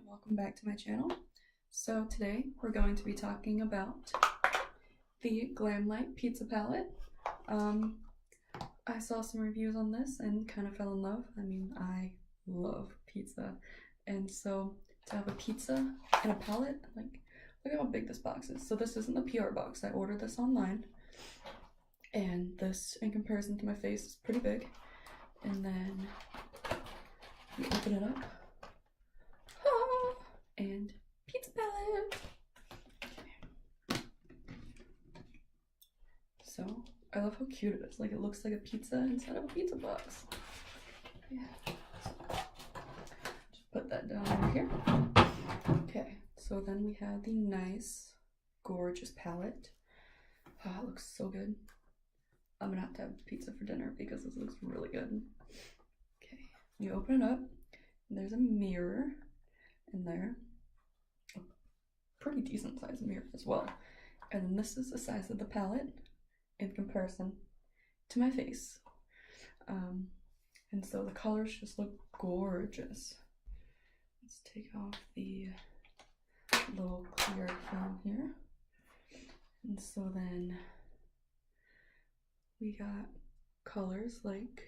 welcome back to my channel. So today we're going to be talking about the Glamlite Pizza Palette. I saw some reviews on this and kind of fell in love. I mean, I love pizza, and so to have a pizza and a palette, like, look at how big this box is. So this isn't the PR box. I ordered this online, and this, in comparison to my face, is pretty big. And then you open it up. And Pizza Palette. Okay. So I love how cute it is. Like, it looks like a pizza inside of a pizza box. Yeah. So, just put that down over here. Okay. So then we have the nice, gorgeous palette. Oh, it looks so good. I'm gonna have to have pizza for dinner because this looks really good. Okay. You open it up, and there's a mirror in there. Pretty decent sized mirror as well. And then this is the size of the palette in comparison to my face. And so the colors just look gorgeous. Let's take off the little clear film here. And so then we got colors like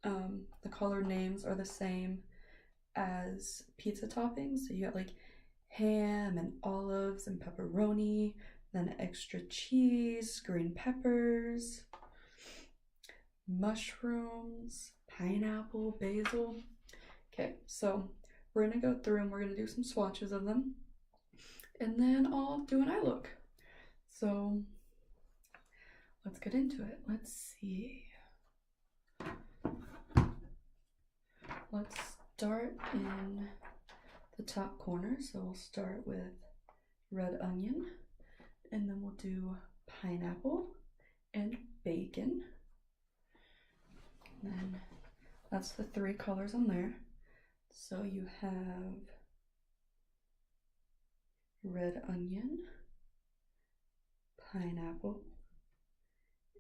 the color names are the same as pizza toppings. So you got like ham and olives and pepperoni, then extra cheese, green peppers, mushrooms, pineapple, basil. Okay, so we're gonna go through and we're gonna do some swatches of them, and then I'll do an eye look. So let's get into it. Let's see. Let's start in the top corner. So we'll start with red onion, and then we'll do pineapple and bacon. And then that's the three colors on there. So you have red onion, pineapple,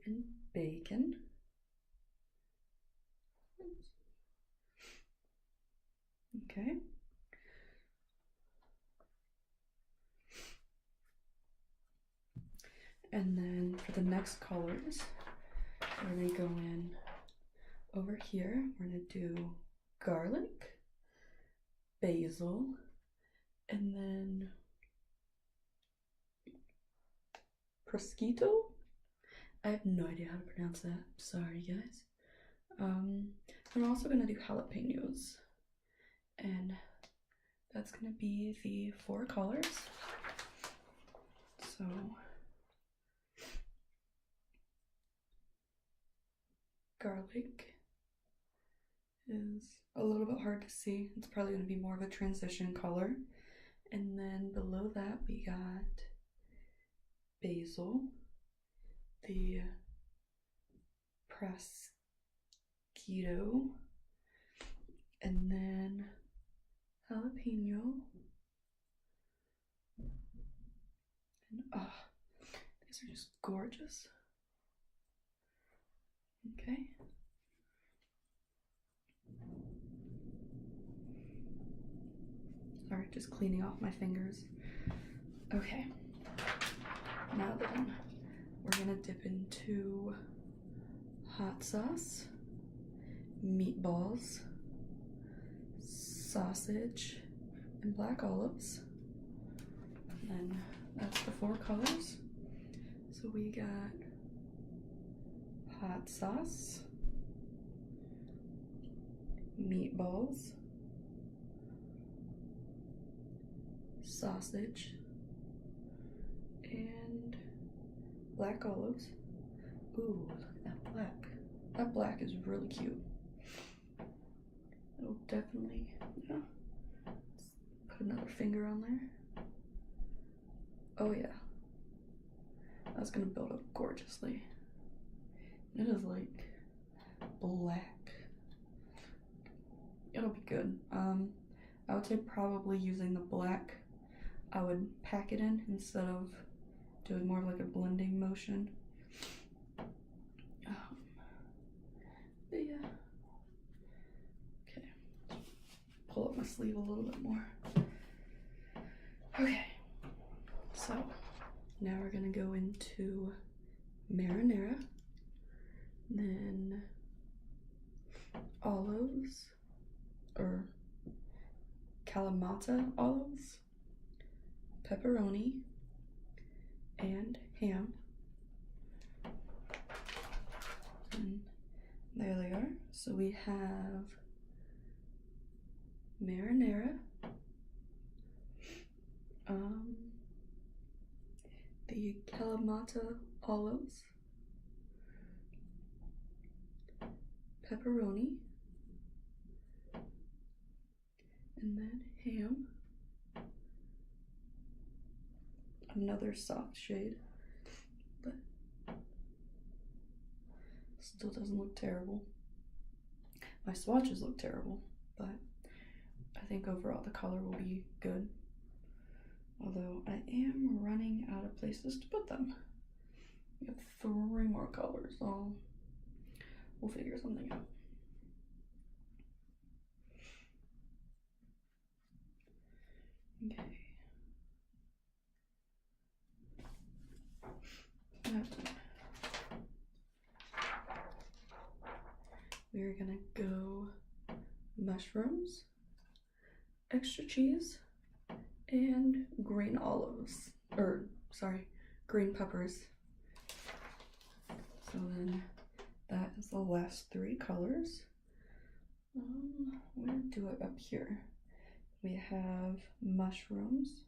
and bacon. Okay. And then for the next colors, we're gonna go in over here. We're gonna do garlic, basil, and then prosciutto. I have no idea how to pronounce that. Sorry, guys. I'm also gonna do jalapenos, and that's gonna be the four colors. So garlic is a little bit hard to see. It's probably going to be more of a transition color. And then below that we got basil, the prosciutto, and then jalapeno. And these are just gorgeous. Okay. Sorry, just cleaning off my fingers. Okay. Now then, we're gonna dip into hot sauce, meatballs, sausage, and black olives. And then that's the four colors. So we got hot sauce, meatballs, sausage, and black olives. Ooh, look at that black. That black is really cute. It'll definitely, yeah. Let's put another finger on there. Oh yeah. That's gonna build up gorgeously. It is like black. It'll be good. I would say probably using the black, I would pack it in instead of doing more of like a blending motion. But yeah. Okay. Pull up my sleeve a little bit more. Okay, so now we're gonna go into Marinara, then olives, or Kalamata olives, pepperoni, and ham. And there they are. So we have marinara, the Kalamata olives, pepperoni, and then ham. Another soft shade, but still doesn't look terrible. My swatches look terrible, but I think overall the color will be good. Although I am running out of places to put them. We have 3 more colors, so we'll figure something out. Okay. We're gonna go mushrooms, extra cheese, and green olives, or sorry, green peppers. So then that is the last 3 colors. We're gonna do it up here. We have mushrooms,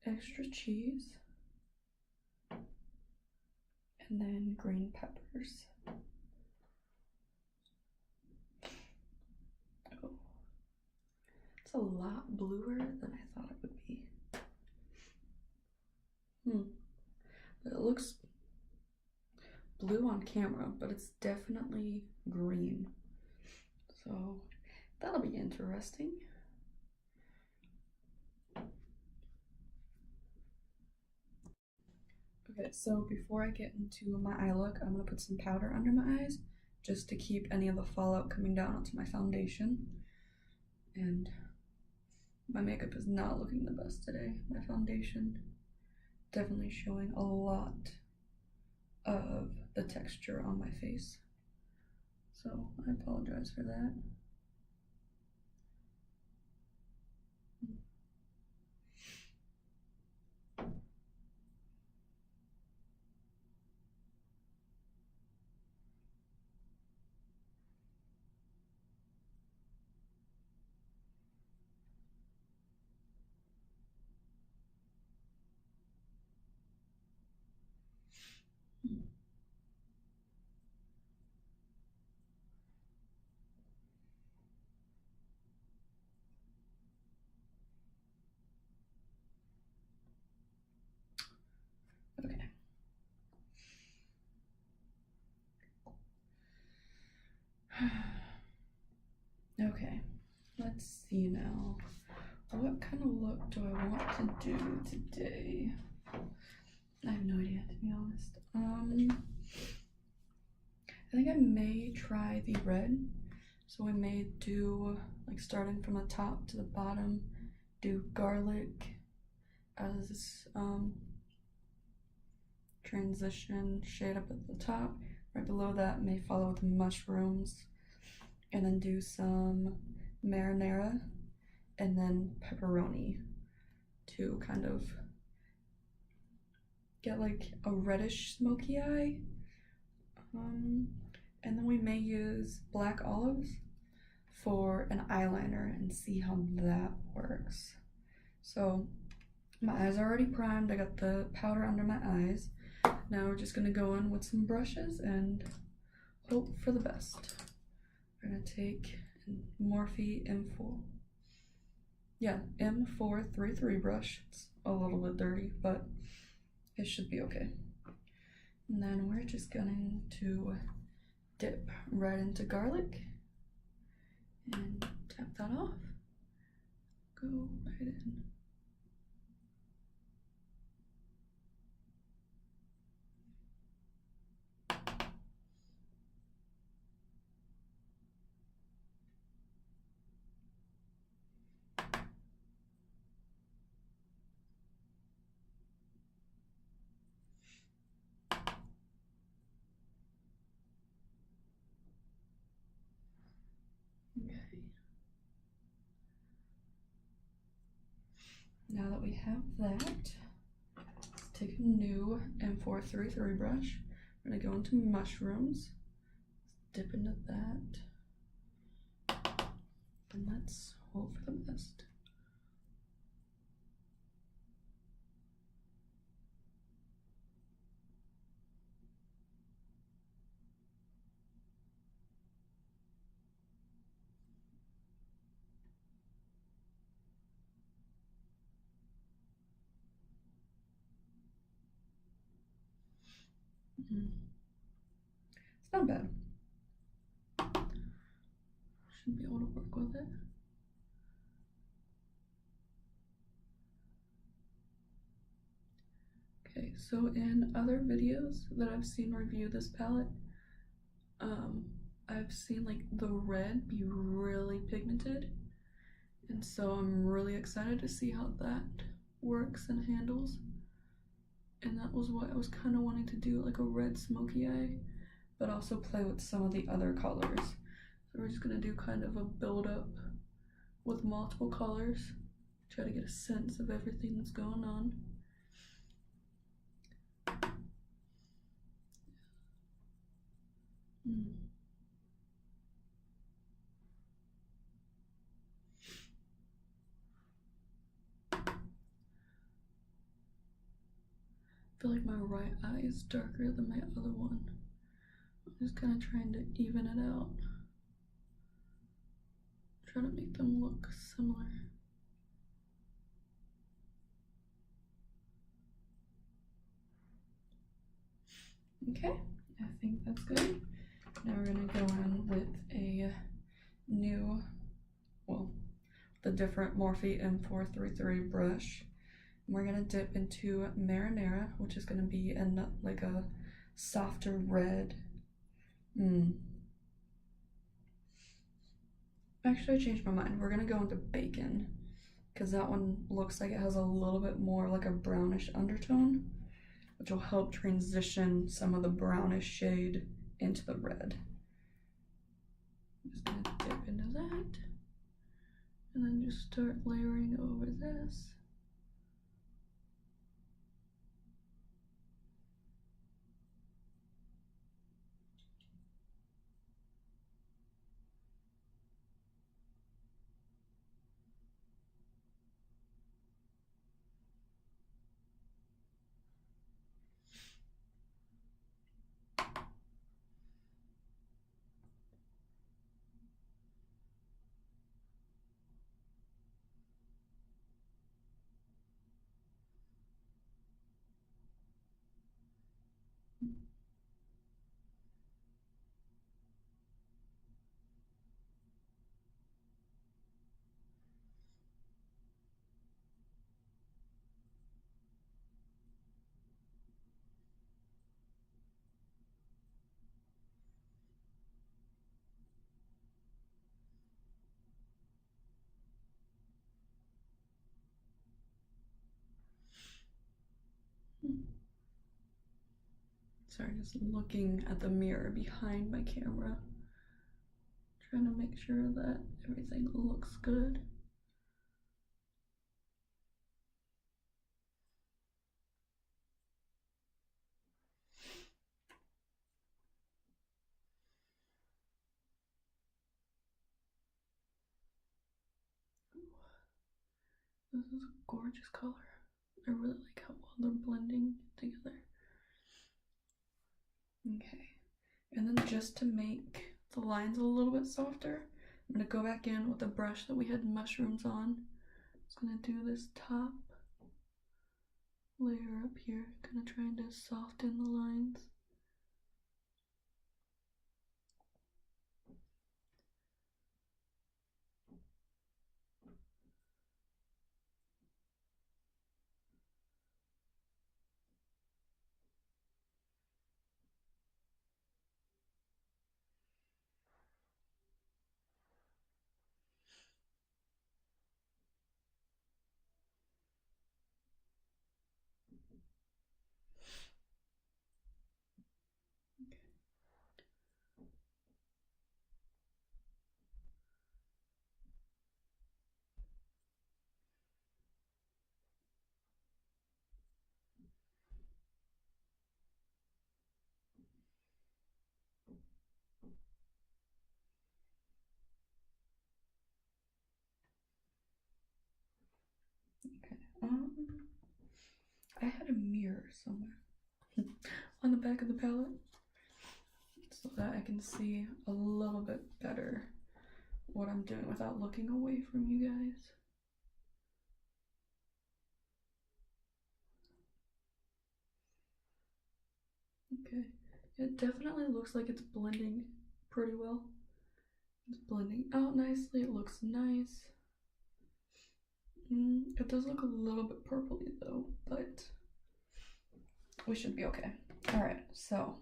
extra cheese, and then green peppers. Oh, it's a lot bluer than I thought it would be. But it looks blue on camera, but it's definitely green. So that'll be interesting. Okay, so before I get into my eye look, I'm gonna put some powder under my eyes just to keep any of the fallout coming down onto my foundation. And my makeup is not looking the best today. My foundation definitely showing a lot of the texture on my face. So I apologize for that. Okay. Okay, let's see now. What kind of look do I want to do today? I have no idea, to be honest. I think I may try the red. So we may do, like, starting from the top to the bottom, do garlic as transition shade up at the top. Right below that may follow with mushrooms, and then do some marinara and then pepperoni to kind of get like a reddish smoky eye. And then we may use black olives for an eyeliner and see how that works. So my eyes are already primed. I got the powder under my eyes. Now we're just gonna go in with some brushes and hope for the best. We're gonna take Morphe M4. Yeah, M433 brush. It's a little bit dirty, but it should be okay. And then we're just going to dip right into garlic and tap that off. Go right in. Now that we have that, let's take a new M433 brush. We're gonna go into mushrooms. Let's dip into that. And let's hold for the mist. It's not bad. Should be able to work with it. Okay, so in other videos that I've seen review this palette, I've seen like the red be really pigmented, and so I'm really excited to see how that works and handles. And that was what I was kind of wanting to do, like a red smoky eye, but also play with some of the other colors. So we're just gonna do kind of a build up with multiple colors, try to get a sense of everything that's going on. I feel like my right eye is darker than my other one. I'm just kind of trying to even it out. Try to make them look similar. Okay, I think that's good. Now we're gonna go in with a new, well, the different Morphe M433 brush. And we're gonna dip into Marinara, which is gonna be in like a softer red. Actually, I changed my mind. We're gonna go into Bacon, because that one looks like it has a little bit more like a brownish undertone, which will help transition some of the brownish shade into the red. I'm just gonna dip into that, and then just start layering over this. Sorry, just looking at the mirror behind my camera, trying to make sure that everything looks good. This is a gorgeous color. I really like how well they're blending together. Okay, and then just to make the lines a little bit softer, I'm gonna go back in with the brush that we had mushrooms on. Just gonna do this top layer up here, kind of trying to soften the lines. I had a mirror somewhere on the back of the palette so that I can see a little bit better what I'm doing without looking away from you guys. Okay, it definitely looks like it's blending pretty well. It's blending out nicely, it looks nice. It does look a little bit purpley though, but we should be okay. Alright, so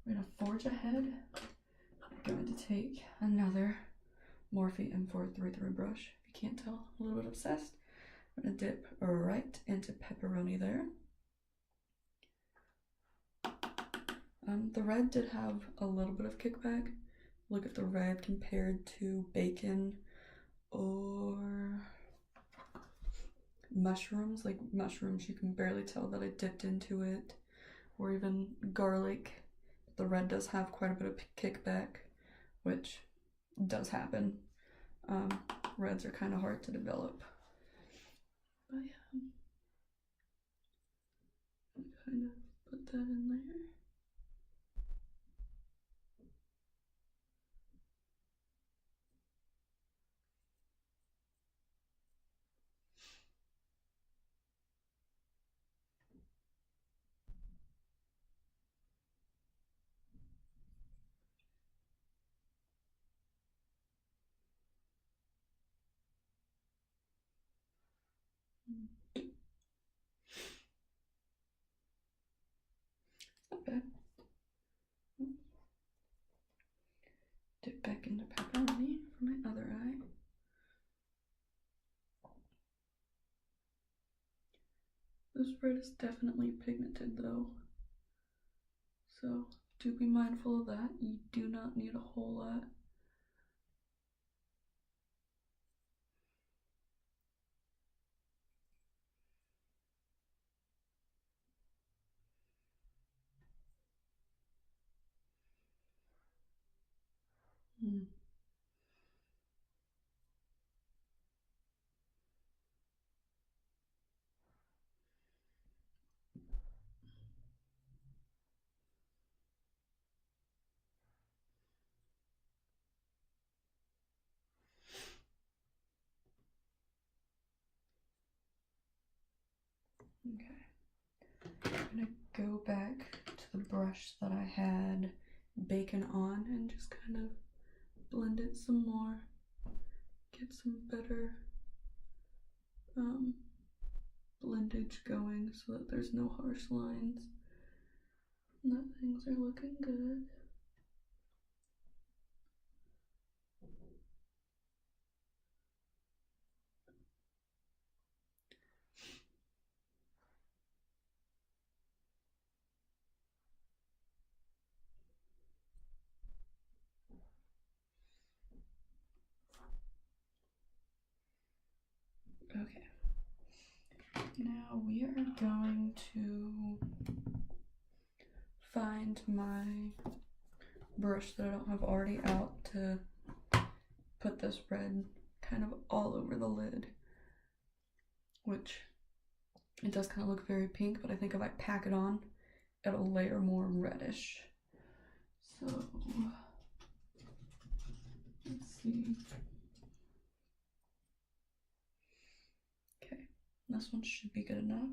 we're gonna forge ahead. I'm going to take another Morphe M433 brush. If you can't tell, I'm a little bit obsessed. I'm gonna dip right into pepperoni there. The red did have a little bit of kickback. Look at the red compared to bacon or mushrooms. Like mushrooms, you can barely tell that I dipped into it, or even garlic. The red does have quite a bit of kickback, which does happen. Reds are kind of hard to develop. But yeah, kind of put that in there. Not bad. Dip back into pepperoni for my other eye. This red is definitely pigmented though, so do be mindful of that. You do not need a whole lot. Okay, I'm gonna go back to the brush that I had bacon on and just kind of blend it some more, get some better blendage going so that there's no harsh lines and that things are looking good. Okay, now we are going to find my brush that I don't have already out to put this red kind of all over the lid, which it does kind of look very pink, but I think if I pack it on, it'll layer more reddish. So let's see. Okay, this one should be good enough.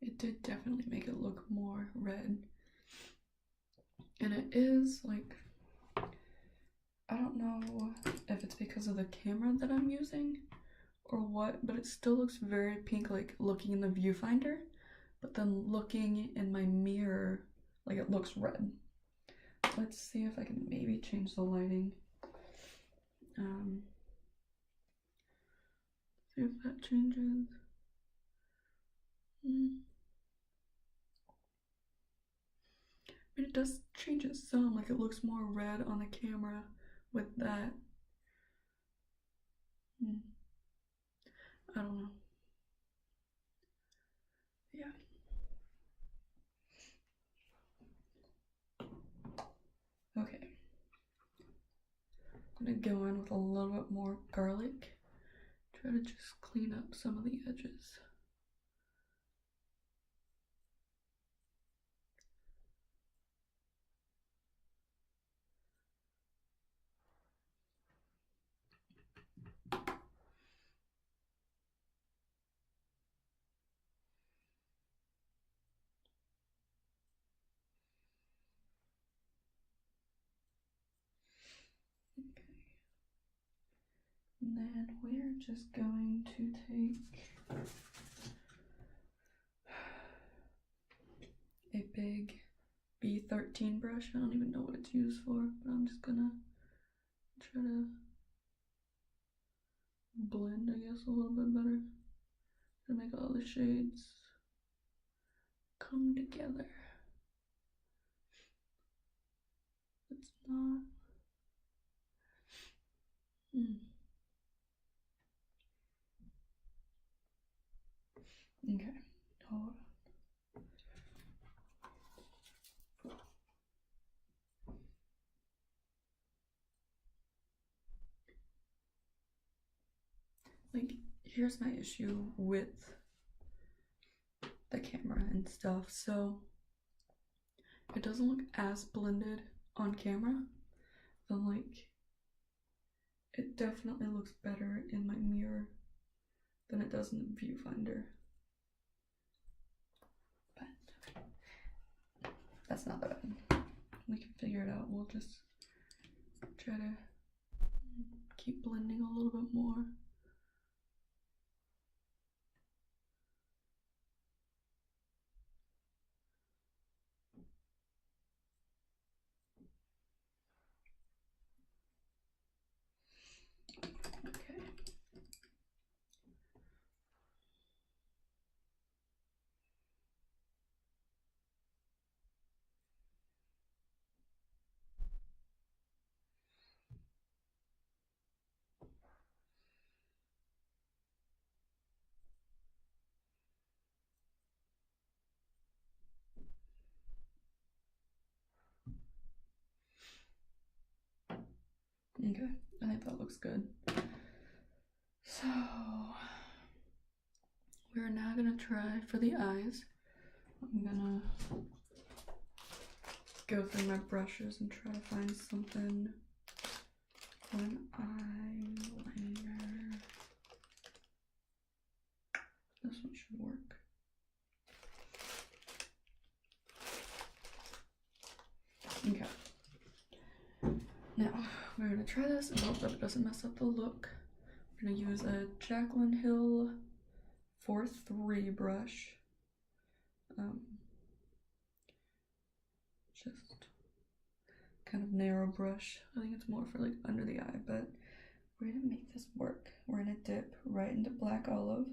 it did definitely make it look more red. And it is like, I don't know if it's because of the camera that I'm using or what, but it still looks very pink, like looking in the viewfinder, but then looking in my mirror, like it looks red. Let's see if I can maybe change the lighting. See if that changes. I mean, it does change it some, like it looks more red on the camera with that. I don't know. Yeah. Okay. I'm gonna go in with a little bit more garlic. Try to just clean up some of the edges. And then we're just going to take a big B13 brush. I don't even know what it's used for, but I'm just gonna try to blend, I guess, a little bit better to make all the shades come together. It's not. Okay, hold on. Like, here's my issue with the camera and stuff. So it doesn't look as blended on camera, but like it definitely looks better in my mirror than it does in the viewfinder. But that's not bad. We can figure it out. We'll just try to keep blending a little bit more. Okay, I think that looks good. So we're now gonna try for the eyes. I'm gonna go through my brushes and try to find something for an eyeliner. This one should work. Okay. Now, we're gonna try this and hope that it doesn't mess up the look. We're gonna use a Jaclyn Hill 4-3 brush. Just kind of narrow brush. I think it's more for like under the eye, but we're gonna make this work. We're gonna dip right into black olives,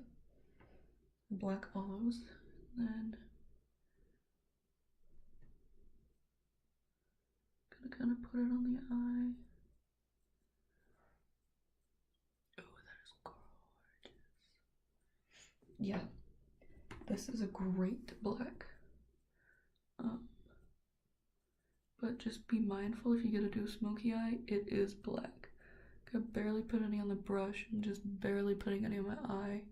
then gonna kind of put it on the eye. Oh, that is gorgeous. Yeah, this is a great black. But just be mindful if you get to do a smoky eye, it is black. I barely put any on the brush and just barely putting any on my eye.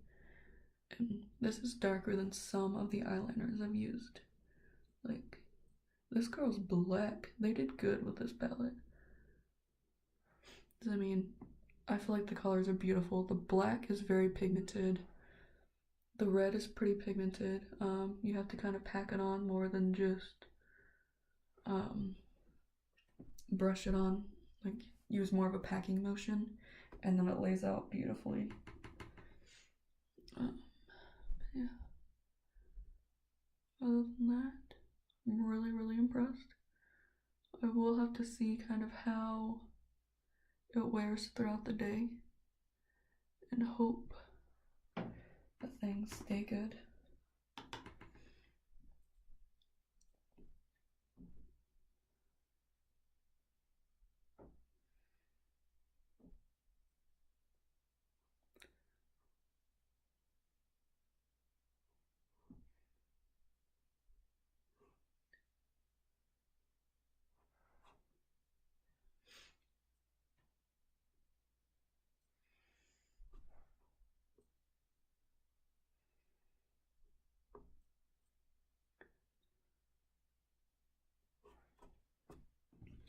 And this is darker than some of the eyeliners I've used. Like, this girl's black. They did good with this palette. I mean, I feel like the colors are beautiful. The black is very pigmented. the red is pretty pigmented. You have to kind of pack it on more than just brush it on. Like, use more of a packing motion, and then it lays out beautifully. Yeah. Other than that, I'm really, really impressed. I will have to see kind of how it wears throughout the day and hope that things stay good.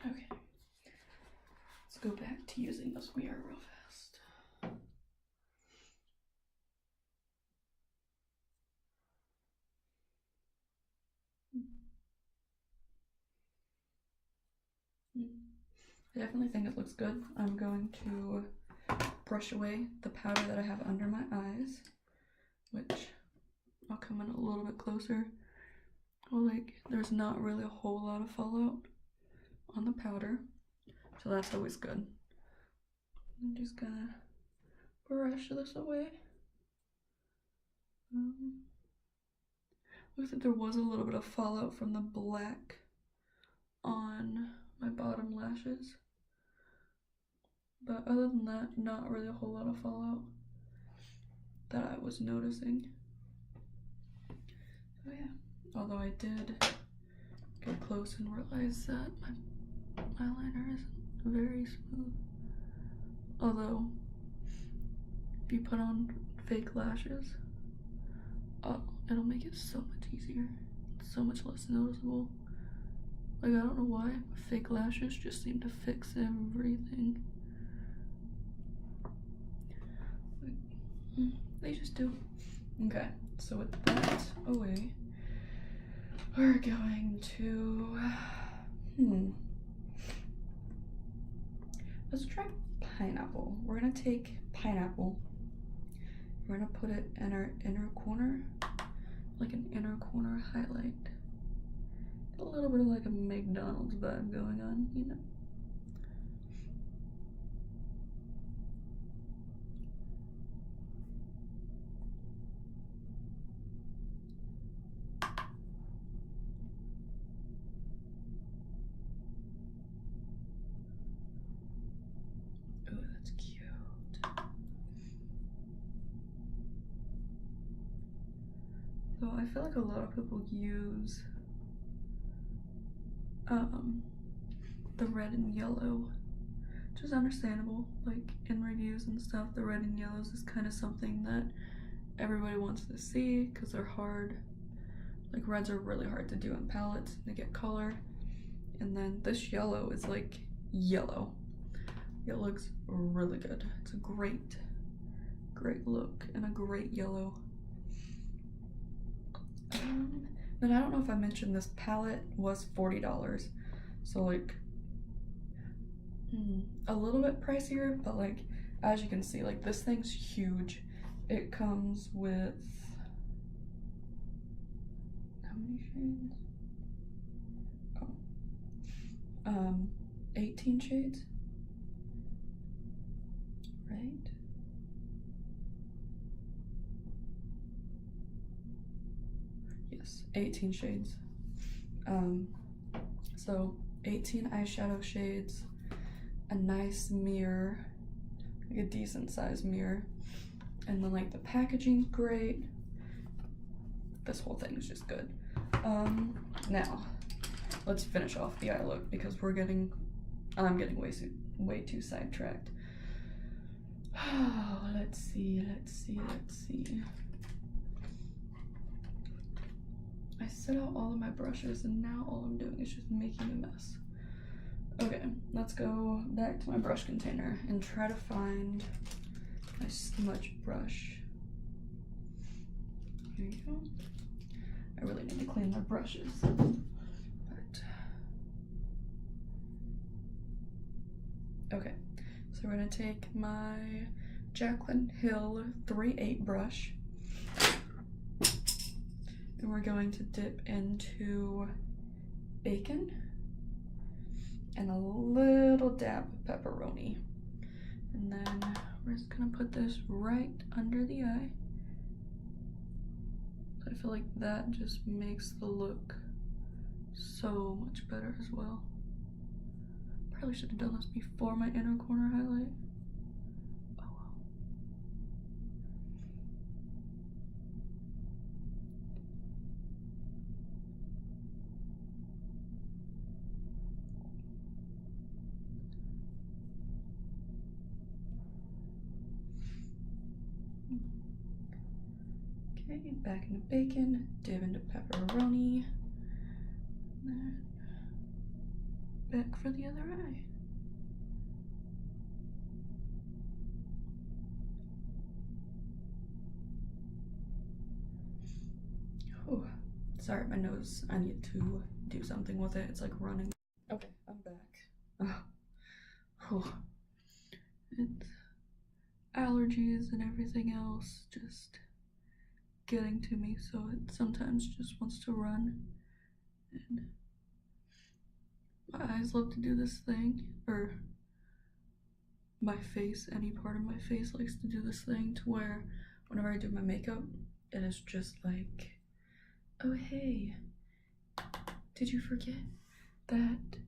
Okay, let's go back to using this mirror real fast. I definitely think it looks good. I'm going to brush away the powder that I have under my eyes, which I'll come in a little bit closer. Like, there's not really a whole lot of fallout on the powder, so that's always good. I'm just gonna brush this away. Looks like there was a little bit of fallout from the black on my bottom lashes, but other than that, not really a whole lot of fallout that I was noticing. So yeah, although I did get close and realize that my eyeliner isn't very smooth. Although, if you put on fake lashes, oh, it'll make it so much easier. It's so much less noticeable. Like, I don't know why, but fake lashes just seem to fix everything. Like, they just do. Okay, so with that away, we're going to, let's try pineapple. We're gonna take pineapple. We're gonna put it in our inner corner, like an inner corner highlight. A little bit of like a McDonald's vibe going on, you know. Oh, that's cute. So I feel like a lot of people use the red and yellow, which is understandable. Like, in reviews and stuff, the red and yellows is kind of something that everybody wants to see because they're hard. Like, reds are really hard to do in palettes. They get color. And then this yellow is like yellow. It looks really good. It's a great, great look and a great yellow. Then I don't know if I mentioned this palette was $40. So like a little bit pricier, but like as you can see, like this thing's huge. It comes with how many shades? 18 shades, right? Yes, 18 shades. So 18 eyeshadow shades, a nice mirror, like a decent sized mirror, and then like the packaging's great. This whole thing is just good. Now let's finish off the eye look because I'm getting way too sidetracked. Oh, let's see. I set out all of my brushes and now all I'm doing is just making a mess. Okay, let's go back to my brush container and try to find my smudge brush. Here you go. I really need to clean my brushes. But okay, so we're gonna take my Jaclyn Hill 3/8 brush and we're going to dip into bacon and a little dab of pepperoni. And then we're just gonna put this right under the eye. So I feel like that just makes the look so much better as well. Probably should have done this before my inner corner highlight. Oh well. Okay, back into bacon, dip into pepperoni, and then back for the other eye. Oh, sorry, my nose. I need to do something with it. It's like running. Okay, I'm back. Oh, it's allergies and everything else just getting to me, so it sometimes just wants to run. And my eyes love to do this thing, or my face, any part of my face likes to do this thing to where whenever I do my makeup, it is just like, oh hey, did you forget that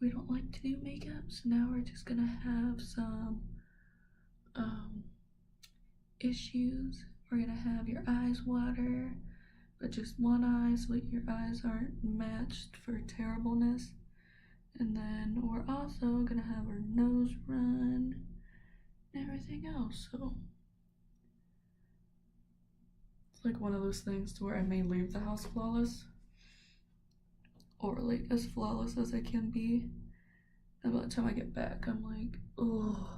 we don't like to do makeup, so now we're just gonna have some issues. We're gonna have your eyes water, but just one eye so that your eyes aren't matched for terribleness. And then we're also gonna have our nose run and everything else. So it's like one of those things to where I may leave the house flawless, or like as flawless as I can be, and by the time I get back I'm like, oh,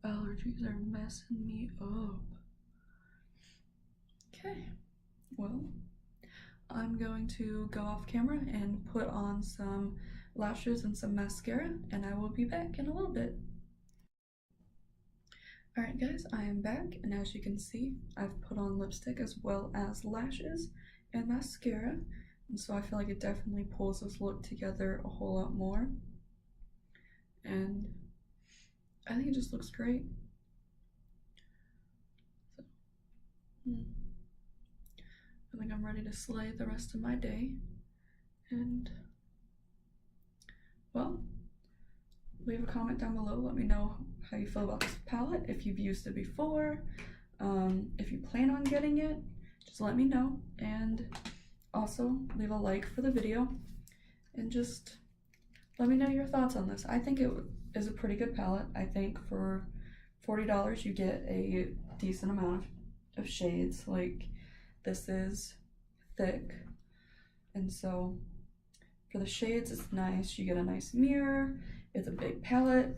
allergies are messing me up. Okay, well, I'm going to go off camera and put on some lashes and some mascara, and I will be back in a little bit. Alright guys, I am back, and as you can see, I've put on lipstick as well as lashes and mascara, and so I feel like it definitely pulls this look together a whole lot more, and I think it just looks great. So, I think I'm ready to slay the rest of my day, and well, leave a comment down below. Let me know how you feel about this palette, if you've used it before, if you plan on getting it, just let me know, and also leave a like for the video, and just let me know your thoughts on this. I think it is a pretty good palette. I think for $40 you get a decent amount of shades. Like, this is thick, and so for the shades it's nice. You get a nice mirror. It's a big palette.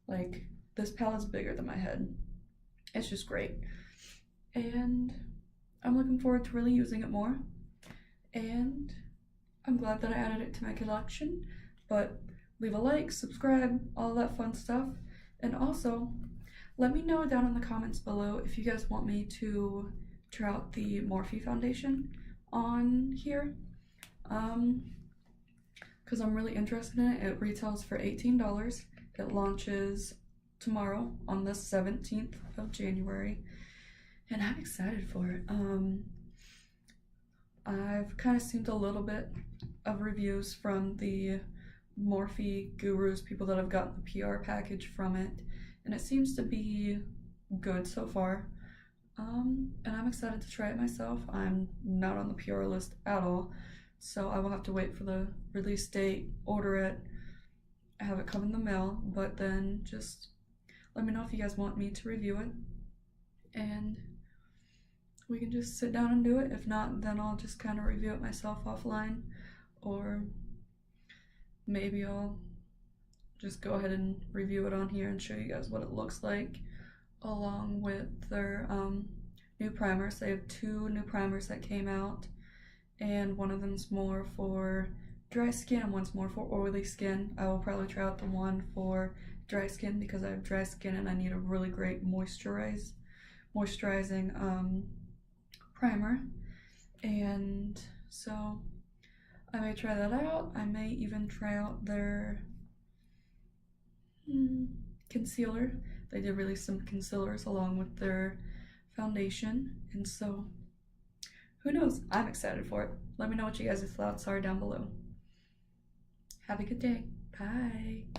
Like, this palette's bigger than my head. It's just great, and I'm looking forward to really using it more, and I'm glad that I added it to my collection. But leave a like, subscribe, all that fun stuff, and also let me know down in the comments below if you guys want me to try out the Morphe foundation on here, because I'm really interested in it. It retails for $18. It launches tomorrow on the 17th of January, and I'm excited for it. I've kind of seen a little bit of reviews from the Morphe gurus, people that have gotten the PR package from it, and it seems to be good so far. And I'm excited to try it myself. I'm not on the PR list at all, so I will have to wait for the release date, order it, have it come in the mail, but then just let me know if you guys want me to review it, and we can just sit down and do it. If not, then I'll just kind of review it myself offline, or maybe I'll just go ahead and review it on here and show you guys what it looks like, along with their new primers. They have 2 new primers that came out, and one of them's more for dry skin and one's more for oily skin. I will probably try out the one for dry skin because I have dry skin and I need a really great moisturizing primer. And so I may try that out. I may even try out their concealer. They did release some concealers along with their foundation, and so who knows? I'm excited for it. Let me know what you guys' thoughts are down below. Have a good day. Bye.